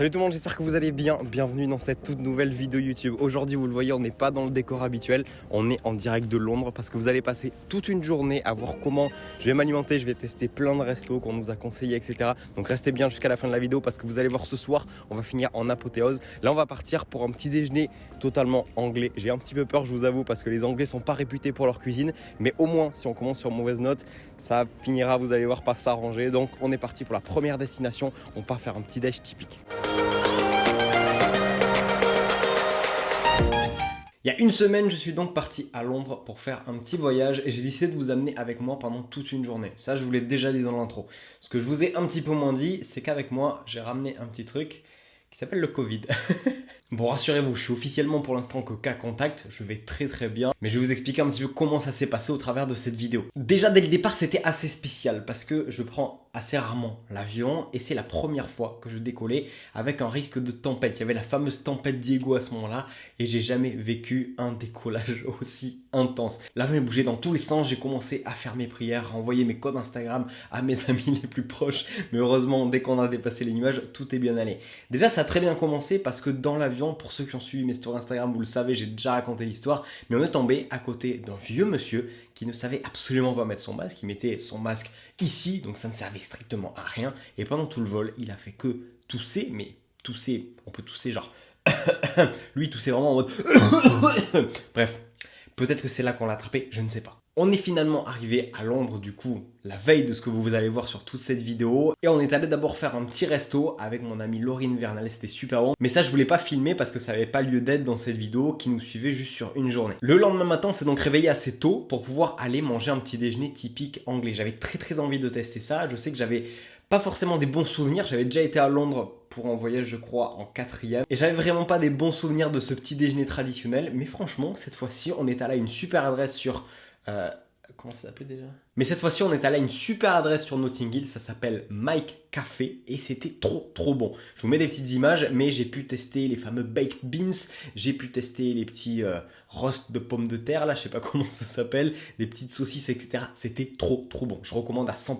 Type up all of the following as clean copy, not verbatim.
Salut tout le monde, j'espère que vous allez bien. Bienvenue dans cette toute nouvelle vidéo YouTube. Aujourd'hui, vous le voyez, on n'est pas dans le décor habituel. On est en direct de Londres parce que vous allez passer toute une journée à voir comment je vais m'alimenter. Je vais tester plein de restos qu'on nous a conseillés, etc. Donc restez bien jusqu'à la fin de la vidéo parce que vous allez voir ce soir, on va finir en apothéose. Là, on va partir pour un petit déjeuner totalement anglais. J'ai un petit peu peur, je vous avoue, parce que les Anglais sont pas réputés pour leur cuisine. Mais au moins, si on commence sur mauvaise note, ça finira, vous allez voir, par s'arranger. Donc on est parti pour la première destination. On part faire un petit déj typique. Il y a une semaine, je suis donc parti à Londres pour faire un petit voyage et j'ai décidé de vous amener avec moi pendant toute une journée. Ça, je vous l'ai déjà dit dans l'intro. Ce que je vous ai un petit peu moins dit, c'est qu'avec moi, j'ai ramené un petit truc qui s'appelle le Covid. Bon, rassurez-vous, je suis officiellement pour l'instant que cas contact, je vais très bien, mais je vais vous expliquer un petit peu comment ça s'est passé au travers de cette vidéo. Déjà, dès le départ, c'était assez spécial parce que je prends assez rarement l'avion et c'est la première fois que je décollais avec un risque de tempête. Il y avait la fameuse tempête Diego à ce moment-là et j'ai jamais vécu un décollage aussi intense. L'avion bougeait dans tous les sens, j'ai commencé à faire mes prières, à envoyer mes codes Instagram à mes amis les plus proches, mais heureusement, dès qu'on a dépassé les nuages, tout est bien allé. Déjà, ça a très bien commencé parce que dans l'avion, pour ceux qui ont suivi mes stories Instagram, vous le savez, j'ai déjà raconté l'histoire, mais on est tombé à côté d'un vieux monsieur qui ne savait absolument pas mettre son masque. Il mettait son masque ici, donc ça ne servait strictement à rien. Et pendant tout le vol, il a fait que tousser, mais tousser, on peut tousser genre... Lui, toussait vraiment en mode... Bref, peut-être que c'est là qu'on l'a attrapé, je ne sais pas. On est finalement arrivé à Londres du coup la veille de ce que vous allez voir sur toute cette vidéo et on est allé d'abord faire un petit resto avec mon amie Laurine Vernal, c'était super bon, mais ça je voulais pas filmer parce que ça n'avait pas lieu d'être dans cette vidéo qui nous suivait juste sur une journée. Le lendemain matin on s'est donc réveillé assez tôt pour pouvoir aller manger un petit déjeuner typique anglais. J'avais très envie de tester ça, je sais que j'avais pas forcément des bons souvenirs, j'avais déjà été à Londres pour un voyage je crois en 4e et j'avais vraiment pas des bons souvenirs de ce petit déjeuner traditionnel, mais franchement cette fois-ci on est allé à une super adresse sur... comment ça s'appelait déjà? Mais cette fois-ci, on est allé à une super adresse sur Notting Hill, ça s'appelle Mike Café et c'était trop bon. Je vous mets des petites images, mais j'ai pu tester les fameux baked beans, j'ai pu tester les petits roast de pommes de terre, là, je sais pas comment ça s'appelle, des petites saucisses, etc. C'était trop bon, je recommande à 100%.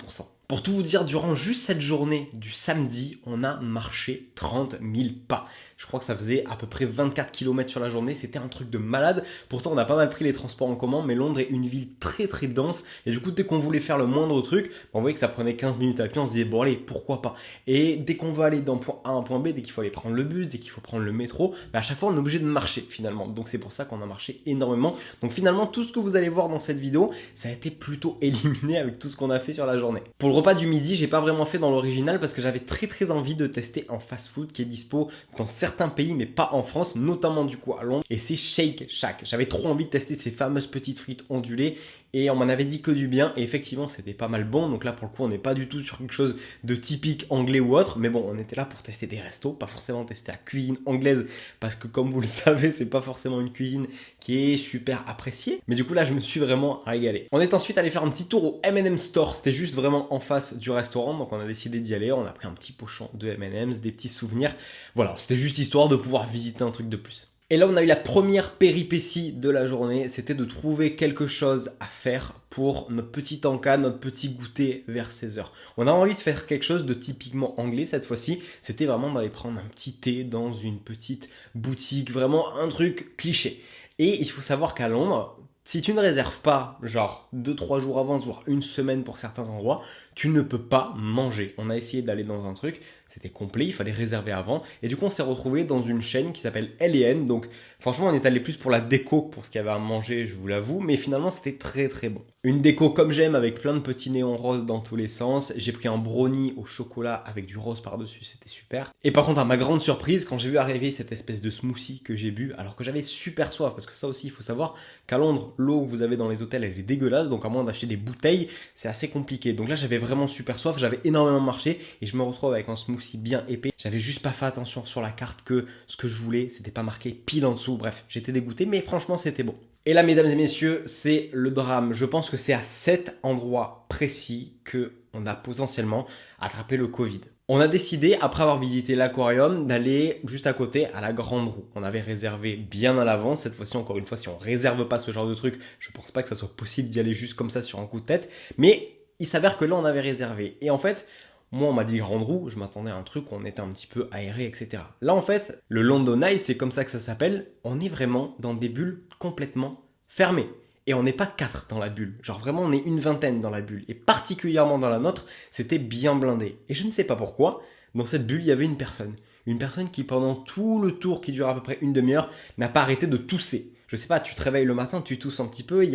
Pour tout vous dire, durant juste cette journée du samedi, on a marché 30 000 pas. Je crois que ça faisait à peu près 24 km sur la journée, c'était un truc de malade. Pourtant, on a pas mal pris les transports en commun, mais Londres est une ville très dense. Et du coup, dès qu'on voulait faire le moindre truc, on voyait que ça prenait 15 minutes à pied, on se disait, bon allez, pourquoi pas. Et dès qu'on veut aller d'un point A à un point B, dès qu'il faut aller prendre le bus, dès qu'il faut prendre le métro, à chaque fois, on est obligé de marcher finalement. Donc c'est pour ça qu'on a marché énormément. Donc finalement, tout ce que vous allez voir dans cette vidéo, ça a été plutôt éliminé avec tout ce qu'on a fait sur la journée. Pour le repas du midi, j'ai pas vraiment fait dans l'original parce que j'avais très envie de tester un fast-food qui est dispo dans certains pays, mais pas en France, notamment du coup à Londres, et c'est Shake Shack. J'avais trop envie de tester ces fameuses petites frites ondulées et on m'en avait dit que du bien et effectivement c'était pas mal bon. Donc là pour le coup on n'est pas du tout sur quelque chose de typique anglais ou autre, mais bon on était là pour tester des restos, pas forcément tester la cuisine anglaise parce que comme vous le savez c'est pas forcément une cuisine qui est super appréciée, mais du coup là je me suis vraiment régalé. On est ensuite allé faire un petit tour au M&M Store, c'était juste vraiment en face du restaurant, donc on a décidé d'y aller, on a pris un petit pochon de M&M's, des petits souvenirs, voilà, c'était juste histoire de pouvoir visiter un truc de plus. Et là, on a eu la première péripétie de la journée, c'était de trouver quelque chose à faire pour notre petit encas, notre petit goûter vers 16h. On a envie de faire quelque chose de typiquement anglais cette fois-ci, c'était vraiment d'aller prendre un petit thé dans une petite boutique, vraiment un truc cliché. Et il faut savoir qu'à Londres, si tu ne réserves pas, genre 2-3 jours avant, voire une semaine pour certains endroits, tu ne peux pas manger. On a essayé d'aller dans un truc, c'était complet, il fallait réserver avant. Et du coup, on s'est retrouvé dans une chaîne qui s'appelle L&N. Donc, franchement, on est allé plus pour la déco que pour ce qu'il y avait à manger, je vous l'avoue. Mais finalement, c'était très bon. Une déco comme j'aime, avec plein de petits néons roses dans tous les sens. J'ai pris un brownie au chocolat avec du rose par-dessus, c'était super. Et par contre, à ma grande surprise, quand j'ai vu arriver cette espèce de smoothie que j'ai bu, alors que j'avais super soif, parce que ça aussi, il faut savoir qu'à Londres, l'eau que vous avez dans les hôtels, elle est dégueulasse. Donc, à moins d'acheter des bouteilles, c'est assez compliqué. Donc là, j'avais vraiment super soif, j'avais énormément marché et je me retrouve avec un smoothie bien épais. J'avais juste pas fait attention sur la carte que ce que je voulais, c'était pas marqué pile en dessous. Bref, j'étais dégoûté, mais franchement, c'était bon. Et là, mesdames et messieurs, c'est le drame. Je pense que c'est à cet endroit précis qu'on a potentiellement attrapé le Covid. On a décidé, après avoir visité l'aquarium, d'aller juste à côté à la Grande Roue. On avait réservé bien à l'avance. Cette fois-ci, encore une fois, si on réserve pas ce genre de truc, je pense pas que ça soit possible d'y aller juste comme ça sur un coup de tête. Mais il s'avère que là, on avait réservé. Et en fait, Moi, on m'a dit grande roue, je m'attendais à un truc où on était un petit peu aéré, etc. Là, en fait, le London Eye, c'est comme ça que ça s'appelle, on est vraiment dans des bulles complètement fermées. Et on n'est pas 4 dans la bulle, genre vraiment on est une vingtaine dans la bulle. Et particulièrement dans la nôtre, c'était bien blindé. Et je ne sais pas pourquoi, dans cette bulle, il y avait une personne. Une personne qui, pendant tout le tour qui dure à peu près une demi-heure, n'a pas arrêté de tousser. Je sais pas, tu te réveilles le matin, tu tousses un petit peu,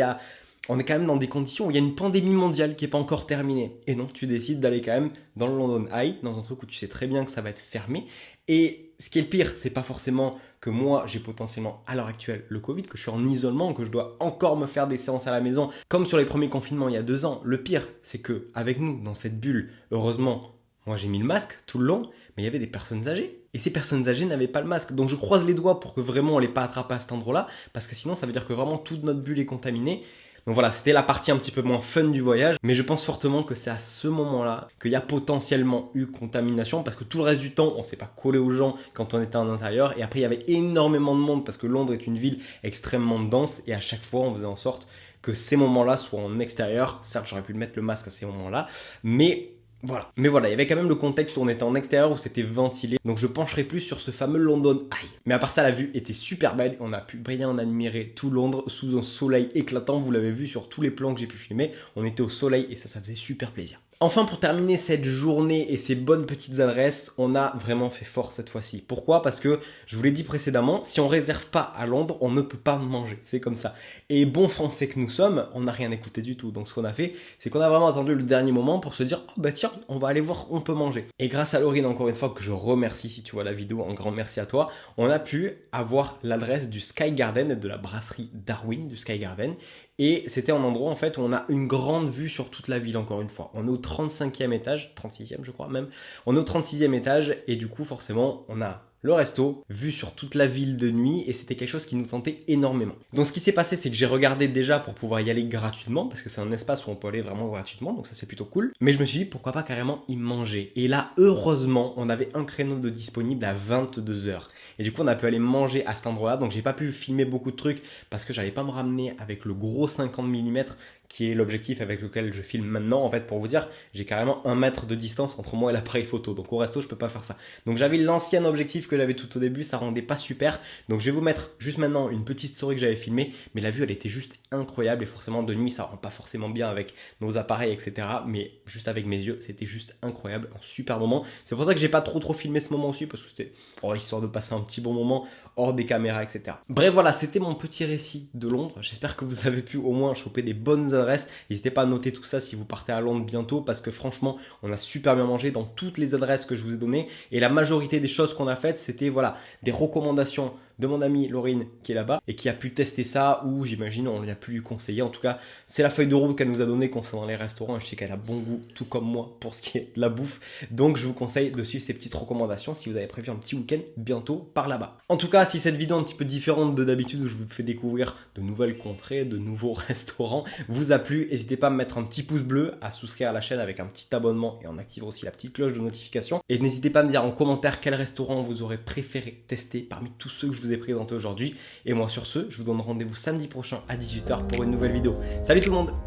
on est quand même dans des conditions où il y a une pandémie mondiale qui n'est pas encore terminée. Et donc, tu décides d'aller quand même dans le London Eye, dans un truc où tu sais très bien que ça va être fermé. Et ce qui est le pire, c'est pas forcément que moi, j'ai potentiellement à l'heure actuelle le Covid, que je suis en isolement, que je dois encore me faire des séances à la maison, comme sur les premiers confinements il y a 2 ans. Le pire, c'est que avec nous, dans cette bulle, heureusement, moi j'ai mis le masque tout le long, mais il y avait des personnes âgées. Et ces personnes âgées n'avaient pas le masque. Donc je croise les doigts pour que vraiment on ne l'ait pas attrapé à cet endroit-là, parce que sinon ça veut dire que vraiment toute notre bulle est contaminée. Donc voilà, c'était la partie un petit peu moins fun du voyage, mais je pense fortement que c'est à ce moment-là qu'il y a potentiellement eu contamination, parce que tout le reste du temps, on ne s'est pas collé aux gens quand on était en intérieur, et après il y avait énormément de monde, parce que Londres est une ville extrêmement dense, et à chaque fois on faisait en sorte que ces moments-là soient en extérieur. Certes, j'aurais pu mettre le masque à ces moments-là, mais voilà, il y avait quand même le contexte où on était en extérieur, où c'était ventilé. Donc je pencherai plus sur ce fameux London Eye. Mais à part ça, la vue était super belle. On a pu bien admirer tout Londres sous un soleil éclatant. Vous l'avez vu sur tous les plans que j'ai pu filmer. On était au soleil et ça faisait super plaisir. Enfin, pour terminer cette journée et ces bonnes petites adresses, on a vraiment fait fort cette fois-ci. Pourquoi ? Parce que, je vous l'ai dit précédemment, si on réserve pas à Londres, on ne peut pas manger. C'est comme ça. Et bon français que nous sommes, on n'a rien écouté du tout. Donc ce qu'on a fait, c'est qu'on a vraiment attendu le dernier moment pour se dire « Oh bah tiens, on va aller voir, on peut manger ». Et grâce à Laurine, encore une fois, que je remercie si tu vois la vidéo, un grand merci à toi, on a pu avoir l'adresse du Sky Garden, de la brasserie Darwin du Sky Garden. Et c'était un endroit en fait où on a une grande vue sur toute la ville, encore une fois. On est au 35e étage, 36e je crois même. On est au 36e étage et du coup forcément on a le resto, vue sur toute la ville de nuit, et c'était quelque chose qui nous tentait énormément. Donc ce qui s'est passé, c'est que j'ai regardé déjà pour pouvoir y aller gratuitement, parce que c'est un espace où on peut aller vraiment gratuitement, donc ça c'est plutôt cool. Mais je me suis dit pourquoi pas carrément y manger. Et là heureusement on avait un créneau de disponible à 22h. Et du coup on a pu aller manger à cet endroit-là, donc j'ai pas pu filmer beaucoup de trucs parce que j'allais pas me ramener avec le gros 50 mm qui est l'objectif avec lequel je filme maintenant. En fait, pour vous dire, j'ai carrément 1 mètre de distance entre moi et l'appareil photo. Donc au resto, je peux pas faire ça. Donc j'avais l'ancien objectif que j'avais tout au début, ça rendait pas super. Donc je vais vous mettre juste maintenant une petite story que j'avais filmée, mais la vue elle était juste incroyable et forcément de nuit ça rend pas forcément bien avec nos appareils, etc. Mais juste avec mes yeux, c'était juste incroyable, un super moment. C'est pour ça que j'ai pas trop filmé ce moment aussi, parce que c'était histoire de passer un petit bon moment hors des caméras, etc. Bref, voilà, c'était mon petit récit de Londres. J'espère que vous avez pu au moins choper des bonnes adresses. N'hésitez pas à noter tout ça si vous partez à Londres bientôt, parce que franchement, on a super bien mangé dans toutes les adresses que je vous ai données. Et la majorité des choses qu'on a faites, c'était voilà, des recommandations de mon amie Laurine qui est là-bas et qui a pu tester ça, ou j'imagine on lui a pu lui conseiller. En tout cas, c'est la feuille de route qu'elle nous a donnée concernant les restaurants. Je sais qu'elle a bon goût, tout comme moi, pour ce qui est de la bouffe. Donc je vous conseille de suivre ces petites recommandations si vous avez prévu un petit week-end bientôt par là-bas. En tout cas, si cette vidéo un petit peu différente de d'habitude où je vous fais découvrir de nouvelles contrées, de nouveaux restaurants, vous a plu, n'hésitez pas à me mettre un petit pouce bleu, à souscrire à la chaîne avec un petit abonnement et en activant aussi la petite cloche de notification. Et n'hésitez pas à me dire en commentaire quel restaurant vous aurez préféré tester parmi tous ceux que je vous ai présentés aujourd'hui. Et moi sur ce, je vous donne rendez-vous samedi prochain à 18h pour une nouvelle vidéo. Salut tout le monde!